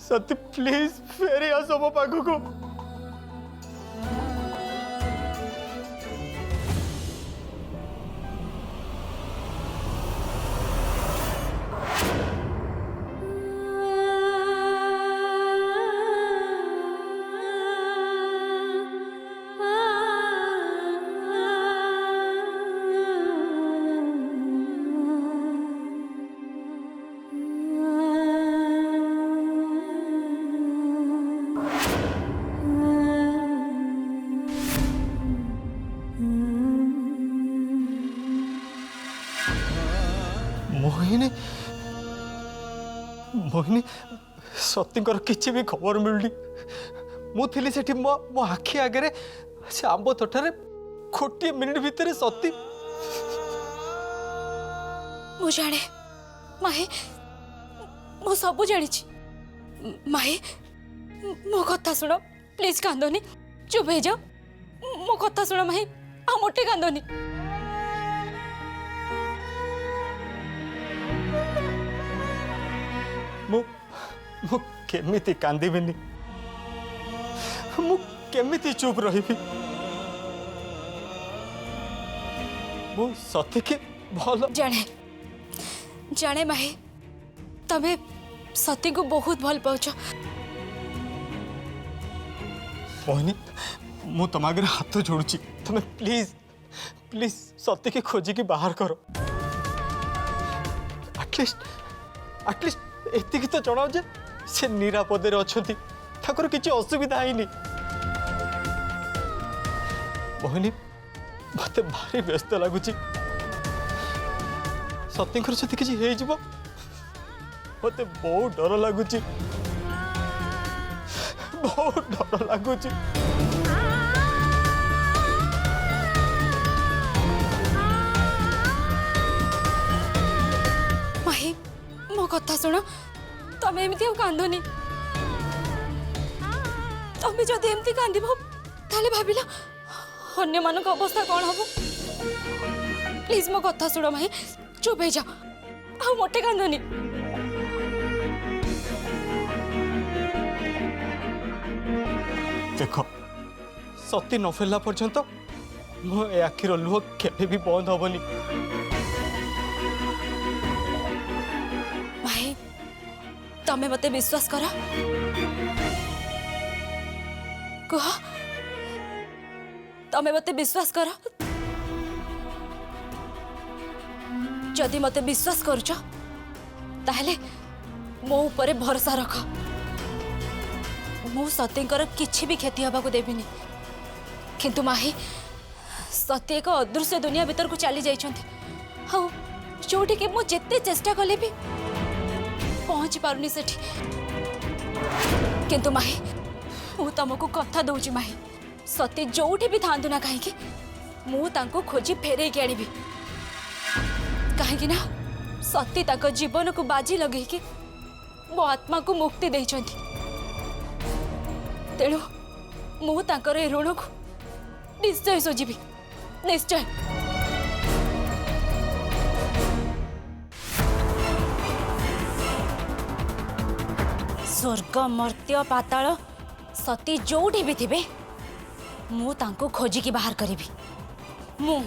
सती please फेरी आस मो पाखक मोहिनी मोहिनी सतींकर किसी भी खबर मिलनी मुझे सेठी मो आखि आगे से आंब तोटारे गोटे मिनिट भितर सती मु जाने माही मु सब जानी माही मो कथा सुन प्लीज कांदनी चुप हो जाओ मो कथा सुन माही आ मोटे कांदनी मु केमिति कांदिबिनी मु केमिति चुप रही मु सती के भल जाने जाने माही तमे सती को बहुत भल पाउछ मोहिनी मु तुम आगे हाथ जोड़ुची तुम प्लीज प्लीज सती के खोजी की बाहर करो एटलिस्ट एति तो जनाओ जे से निरापदे अच्छी किसी असुविधा है मोहिनी मत भारी व्यस्त लगुच सतींकर जब किसी मत बहुत डर लगुच बहुत डर लगुच माही मो कथा सुन तमे एमती कांदनी तमे जदि एमती कांदिब ताले भाबिला अन्य मानक अवस्था कौन हम प्लीज मो कथा सुन माही चुप हो जाओ आ मोटे कांदनी देख सती न फेरला पर्यंत मो ए आखिर लुह केबे भी बंद हेनी माही तमे मते विश्वास कर कह तमे मते विश्वास कर जदि मते विश्वास करुच ताहले मो ऊपर भरोसा रख मु सतींकर किछि भी क्षति हबा को देबिनी किंतु माही सती एक अदृश्य दुनिया भीतर को चली जाइछंती हाउ जोठी के मु जेते चेष्टा कले भी पहुंच पारुनी सेठी किंतु माही मु तुमको कथा दउची माही सती जोठी भी थांतु ना कहीं मु तांको खोजी फेरे के आनिबी कहीं ना सती ताको जीवन को बाजी लगे कि मो आत्मा को मुक्ति देइछंती तेणु मु तांकर ए ऋण को निश्चय सोजीबी निश्चय स्वर्ग मर्त्य पाताल सती जोठी भी थिबे मु तांको खोजी की बाहर करीबी मु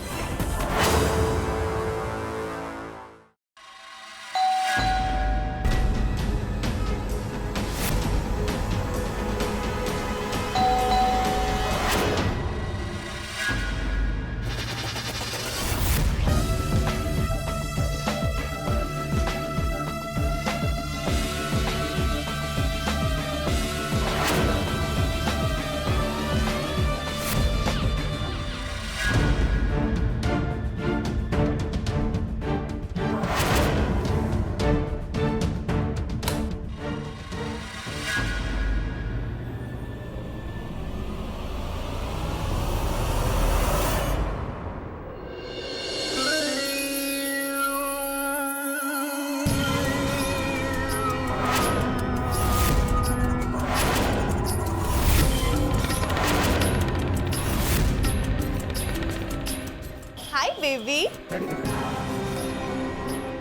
बेबी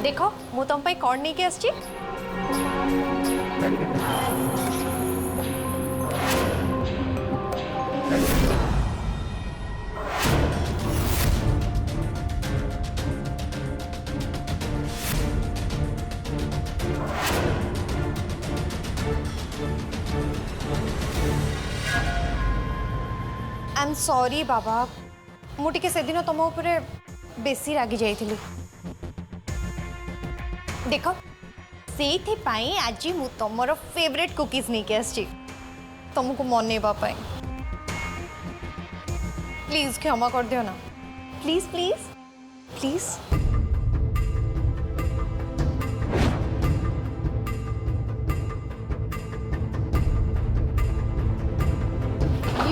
देखो मु तुम कौन नहीं आसची आई एम सॉरी बाबा मुझे से दिन तुम उपरे बेसी रागी जाइली देख से आज मु तुमर फेवरेट कुकीज नहीं आसी तुमको मनइबा प्लीज क्षमा कर दियो ना प्लीज प्लीज प्लीज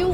यू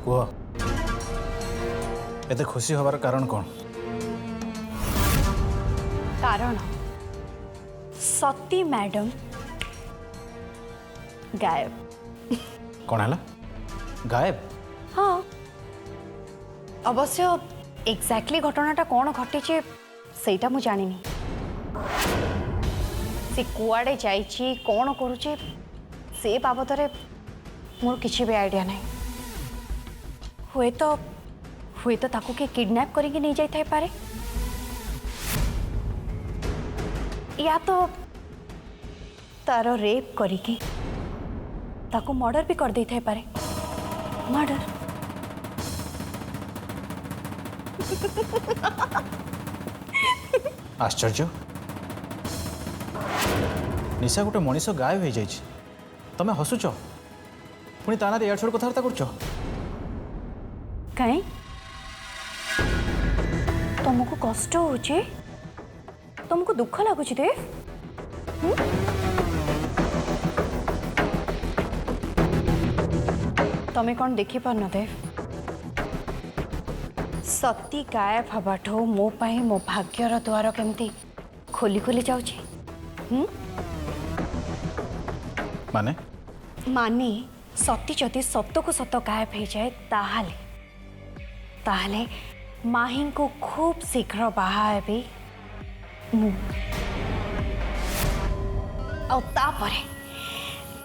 कह एते खुशी हबार कारण कौन? कारण सती मैडम गायब। कौन है गायब? हाँ अवश्य एग्जैक्टली घटनाटा कौन घटी सेटा मु जानी से कुआड़े जाइए कौन करुचे से बाबद मोर किसी भी आइडिया नहीं। हुए तो ताकू के किडनैप करके नहीं जाई पारे या तो तार रेप करके ताकू मर्डर भी कर दे पारे। मर्डर आश्चर्य निशा गोटे मनीष गायब हो जाए तमें हसुच पुणी ताना रे यार कथबार्ता कर कहीं तुमको कष्ट हो तुमको दुख लगुच देव? तमें कौन देखी पार न देव सती गायब हबाठो मो पाई मो भाग्यर द्वार केमती खोली खोली जाउची। माने माने सती जदि सत को सत गायब हो जाए ताहले माही को खूब शीघ्र बाहा हेबी मु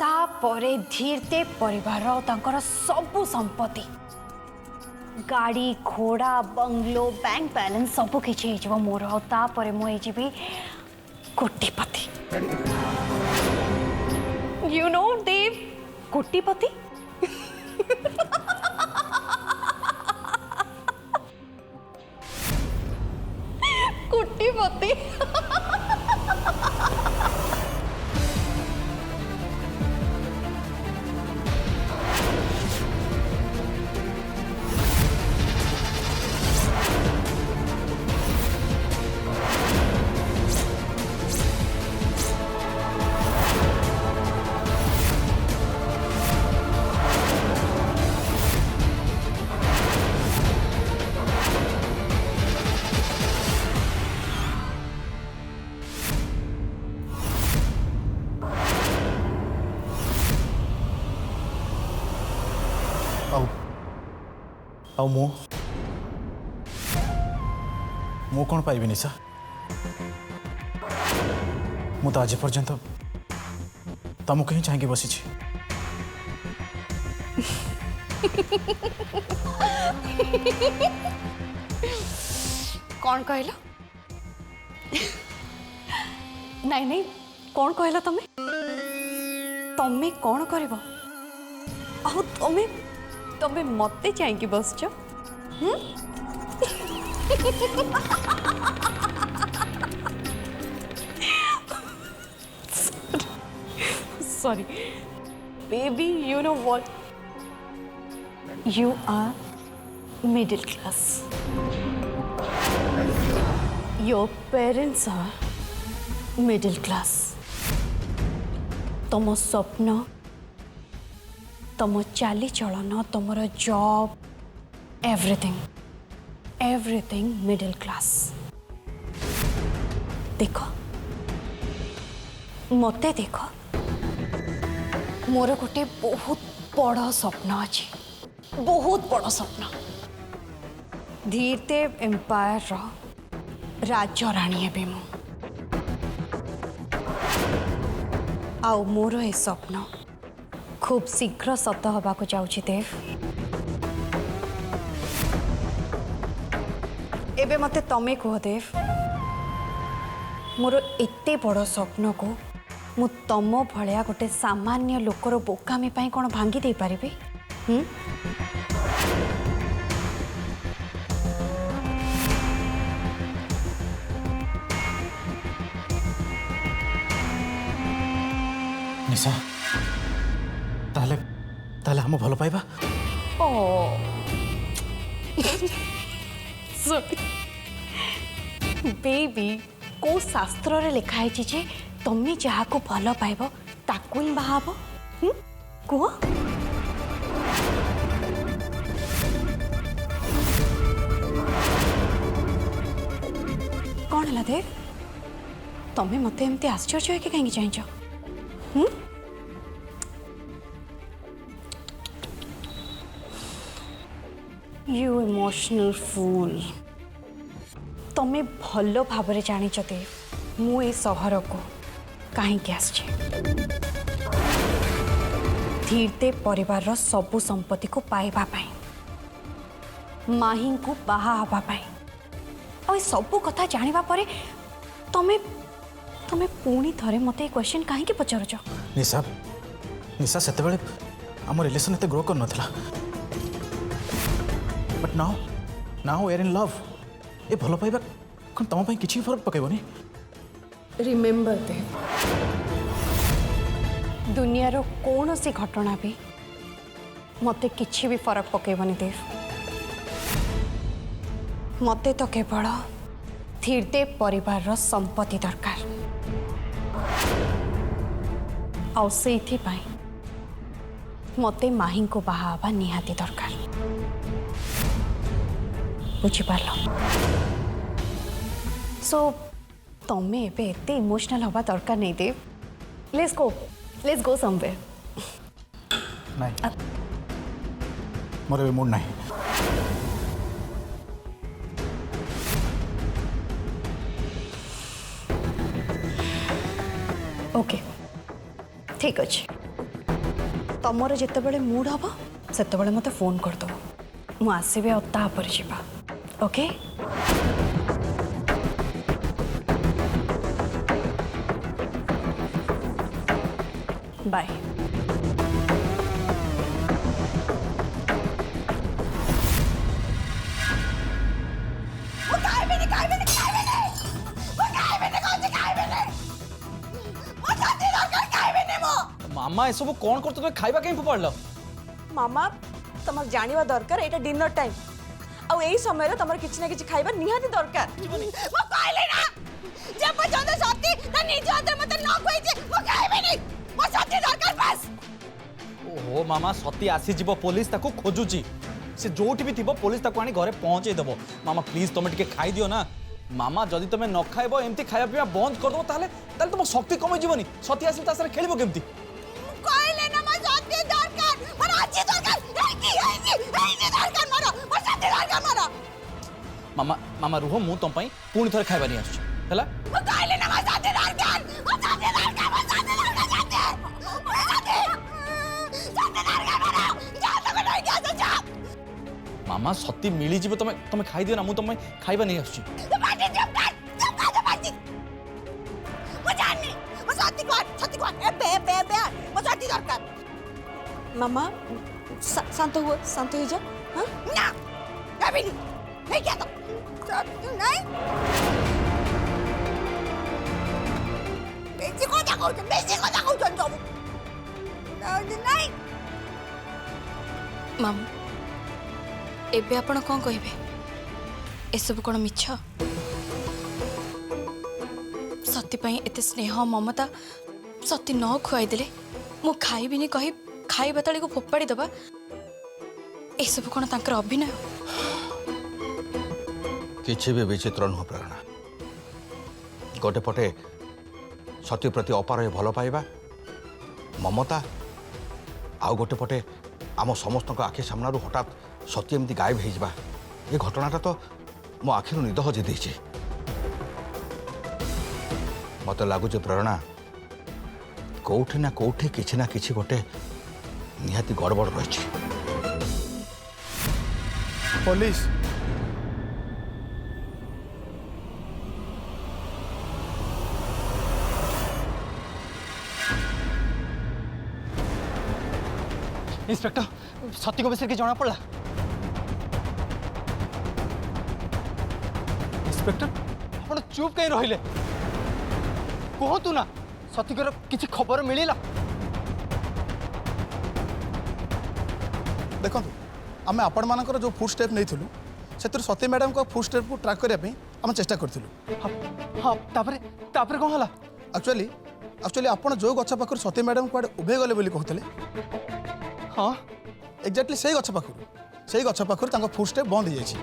तापरे धीरते परिवार तांकर सबु संपत्ति गाड़ी घोड़ा बंगलो बैंक बैलेंस सब किछि हो मोर तापरे मु होइजिबी कोटिपति। यू नो देव कोटिपति कोटिपति ଆଉ ମୁଁ କ'ଣ ପାଇବି ନିଶା? ମୁଁ ତ ଆଜି ପର୍ଯ୍ୟନ୍ତ ତମକୁ ହିଁ ଚାହିଁକି ବସିଛି। कौन कहला? नहीं नहीं कौन कहला तमे? तमे कौन करिवो? आउ तमे तमे मते चाहिए बसछ? Sorry, baby, you know what? You are middle class. Your parents are middle class. तुम स्वप्न तुम चाली चलन तुम जॉब एवरीथिंग मिडिल क्लास। देख मते देख मोर गोटे बहुत बड़ स्वप्न अच्छी, बहुत बड़ स्वप्न। धीरते एम्पायर राज राणी हेबी मु। आउ मोर ए स्वप्न खूब शीघ्र सत हवा को जाउछि देव। एबे मते तमे कह देव, मोर एते बड़ स्वप्न को मु तम भलिया गोटे सामान्य लोकर बोकामी पाई कोन भांगी दे पारिबे? निशा ताहले ताहले हम भल पाइबा? ओ सॉरी बेबी, को शास्त्र रे लिखा है जे तमे जहा को भल पाइबो ताकू ही बाहाबो? कुह कौन है देव? तमे मते एमती आश्चर्य के कहीं चाहिए? You emotional fool. तमे भलो भावरे जानिच देव मु ए सहर को कहीं आसचे। धीरते परिवार रो सबु संपत्ति को पाइबा पाई, माही को बाहा हवा पाई। और सबु कथा जानिबा परे तमे तमे पुणी थरे मते क्वेश्चन काहे के पचारुछ? निशा निशा सेते बेले हम रिलेशन एते ग्रो कर नथला, but now now we are in love. ए भलो पाइबा कोन तम पई किछि फरक पकेबोनी? रिमेम्बर देव, दुनिया रो कौन सी घटना भी मते किछि भी फरक पकेबनी देव। मते तो केवल धीरते परिवार रो संपत्ति दरकार। आउ सेथि पाई मते माही को बाहाबा निहाती दरकार। बुझी पारलो? सो तमे एबे एते इमोशनल हवा दरकार नहीं देव। Let's go somewhere. नहीं मोर मूड नहीं। ओके ठीक अच्छे, तमर जिते बड़े मूड हम से मत फोन करदो, मु आसबे और तापर जीवा। Okay bye. मामा ए सब कौन कर तुम खाइबा कहीं फोपाड़? मामा तुम जानिबा दरकार एटा डिनर टाइम आ एई समय रे तुमर किछ ना किछ खाइबा निहाती दरकार। मो कहले ना जे पछंद सती त निज हाथ मते न कोइ जे मो खाइबे नहीं, मो सती दरकार बस। ओहो मामा सती आसी जीव, पुलिस ताको खोजुची, से जोठी भी थिबो पुलिस ताको आनी घरे पहुंचे देबो। मामा प्लीज तुम टिके खाई दियो ना। मामा जदि तुम न खाइबो एमती खाइबा पिबा बंद कर दो ताले ताले तुम शक्ति कम जीवनी। सती आसी ता सारे खेलिबो केमती? कहले ना मो सती दरकार, मर आजी दरकार, एई दरकार मरो मो ସତୀ ଦରକାର ମୋର ମାମା ମାମା ରୁହ ମୁଁ ତମ ପାଇଁ ପୁଣି ଥରେ ଖାଇବା ନେଇ ଆସୁଛି ହେଲା। ମୁଁ କହିଲି ନା ମୋ ସତୀ ଦରକାର ମୋ ସତୀ ଦରକାର ମୋ ସତୀ ଦରକାର ସତୀ ଦରକାର ମୋର ଯା ତମେ ନେଇକି ଆସ ଯା ମାମା ସତୀ ମିଳିଯିବ ତମେ ତମେ ଖାଇଦିଅ ନା ମୁଁ ତମ ପାଇଁ ଖାଇବା ନେଇ ଆସୁଛି। ପାଟି ଚୁପ୍ କର ପାଟି ମୁଁ ଜାଣିନି ମୋ ସତୀ କର ଏବେ ମୋ ସତୀ ଦରକାର ମାମା शांत हो जा हाँ ना कभी नहीं क्या तो नहीं बेसी को जाको सब नहीं ମାମୁଁ ଏବେ ଆପଣ କ'ଣ କହିବେ ଏସବୁ କ'ଣ ମିଛ ସତୀ ପାଇଁ ଏତେ ସ୍ନେହ ମମତା ସତୀ ନ ଖୁଆଇଦେଲେ ମୁଁ ଖାଇବିନି କହି ଖାଇବା ତାଳିକୁ ଫୋପାଡ଼ି ଦେବା ଏସବୁ କ'ଣ ତାଙ୍କର ଅଭିନୟ କିଛି ବି ବିଚିତ୍ର ନୁହଁ ପ୍ରେରଣା ଗୋଟେ ପଟେ ସତୀ ପ୍ରତି ଅପାର ଭଲ ପାଇବା ମମତା ଆଉ ଗୋଟେ ପଟେ ଆମ ସମସ୍ତଙ୍କ ଆଖି ସାମ୍ନାରୁ ହଠାତ୍ ସତୀ ଏମିତି ଗାୟବ ହେଇଯିବା ଏ ଘଟଣାଟା ତ ମୋ ଆଖିରୁ ନିଦ ହଜି ଦେଇଛି ମୋତେ ଲାଗୁଛି ପ୍ରେରଣା କୋଉଠି ନା କୋଉଠି କିଛି ନା କିଛି ଗୋଟେ ନିହାତି ଗଡ଼ବଡ଼ ରହିଛି। पुलिस इंस्पेक्टर सती को विषय की जना पड़ा। इंस्पेक्टर आप चुप कहीं रहिले कहतु ना सतीकर किसी खबर मिलला। देखो आम आपण मानकर जो फुड स्टेप नहीं से सती मैडम को फुड स्टेप को ट्रैक करने आम चेष्टा करूँ। हाँ तापरे तापरे कौन हला एक्चुअली एक्चुअली आपण जो गछ पाखर सती मैडम कुआडे उभे गले बोली कहते हाँ एक्जाक्टली से गछ पाखर फुड स्टेप बंद हो जाए।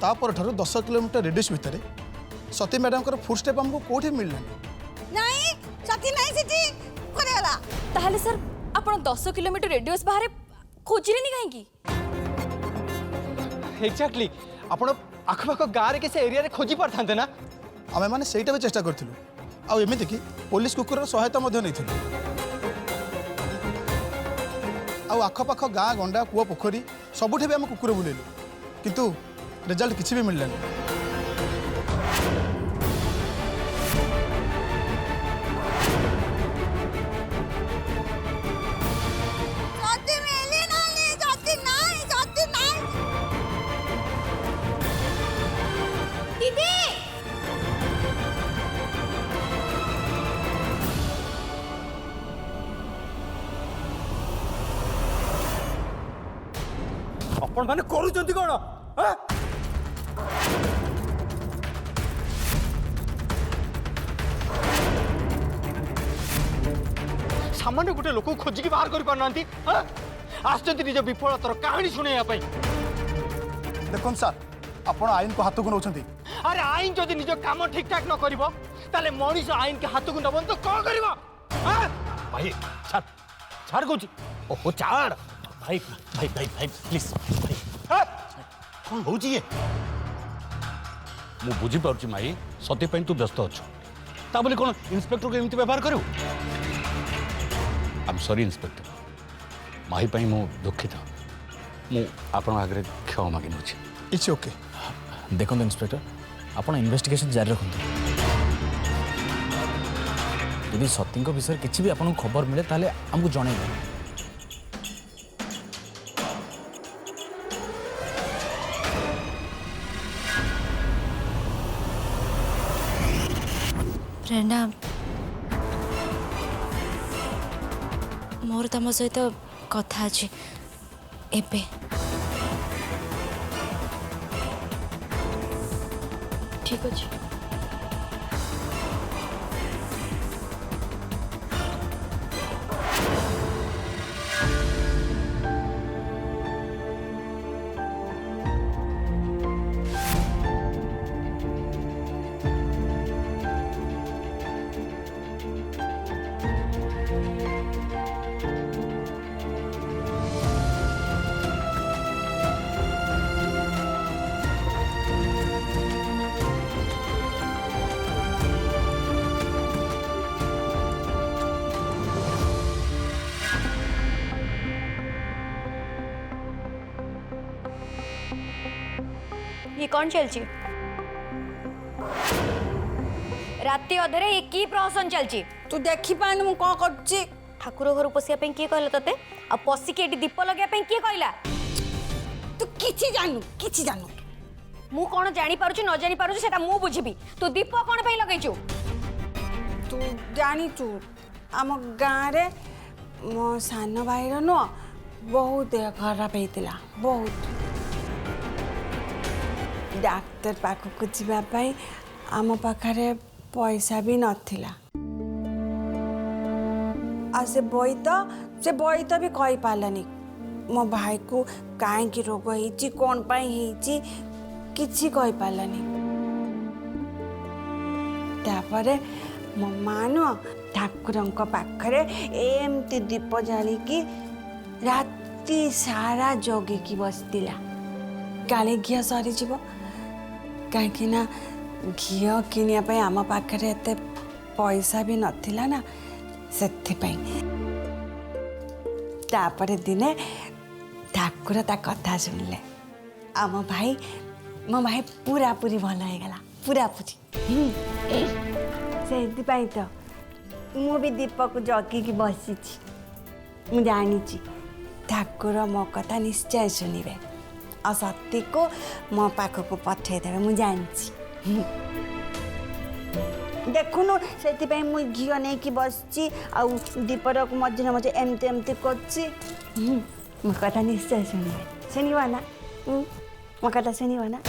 आपर 10 किलोमीटर रेडियस भितर सती मैडम फुड स्टेप आमको कौटी मिलना नहीं सती नहीं सिटी करे गला ତାହେଲେ ସାର୍ ଆପଣ 10 କିଲୋମିଟର ରେଡିୟସ୍ ବାହାରେ ଖୋଜିଲେନି କାହିଁକି एक्जाक्टली आपण आखपाख गाँव के एरिया रे खोजी पारथांते ना आमे माने सेटा भी चेष्टा करथिलु आ एमिति कि पुलिस कुकुर सहायता मध्य नहीं आखपाख गाँ गंडा कूआ पोखरी सबुठे भी आम कुकुर बुलेलु किंतु रिजल्ट किसी भी मिललानी। सती मिली नहीं सती नहीं दीदी आपण माने करूचंती कोन सामान्य गोटे लोक खोजिकी बाहर कर पाना आसचंती निज विफलतार कहानी शुणा देखो सर आपण आईन को हाथ को नौ अरे आईन जदि निज काम ठीक ठाक न करिवो ताले मनीष आईन के हाथ को नबन तो कौन करिवो भाई छाड़ छाड़ कोची ओहो छाड़ भाई भाई भाई भाई प्लीज भाई कौन हो ये मु बुझी पारुची माई सती ପାଇଁ तू व्यस्त अछु ता बोले कौन इंस्पेक्टर को एमती व्यवहार करू आई एम सॉरी इंस्पेक्टर माही ପାଇଁ मु दुखित मु आपण आगे क्षमा मांगी नउची इट्स ओके। देखो इंस्पेक्टर आपण इन्वेस्टिगेशन जारी रखते यदि सती विषय किसी भी आपको खबर मिले ताले हमको जनइबे। प्रणाम मोर तम सहित कथा अछि एबे ठीक अछि ये कौन चलची राति अधरे ये की प्रहसन चलची तू देखी पानी मु कौन करछि ठाकुर घर पशिया पे किए कहला तते आ पशिके एटी दीप लगे पे किए कहला तू किछि जानू मु कोन जानि पारुछु न जानि पारुछु सेटा मु बुझिबी तू दीप कोन पे लगैछु तू जानिचु आम गाँव रे मो सान भाईर नुह बहुत देह खराब होता बहुत डाक्तर पाखक जावाई आम पाखे पैसा भी नथिला आ से बई तो भी कही पारानी मो भाई को कहीं रोग होती कौन होती किसी कही पारानी तापरे मो माँ नुह ठाकुर पाखरे एमती दीप जालिकी राति सारा जगिकी बसला काले घी सरीज कहीं घी किनिया आम पाखे एत पैसा भी नथिला ना से दिने ठाकुर ता कथा शुणिले आम भाई मो भाई पूरा पूरी भल हो गला पूरा पूरी से तो मु भी दीपक जगिकी बसी मु जानी ठाकुर मो कथा निश्चय शुणिबे आ सती को मो पाखक पठेदेवे मु जानी देखुनु से मु घी नहीं बसची आ दीपर मझे मझे एमती एमती कर मो कथा निश्चय शुणिबे शुणवा ना मो कथा शुणवा ना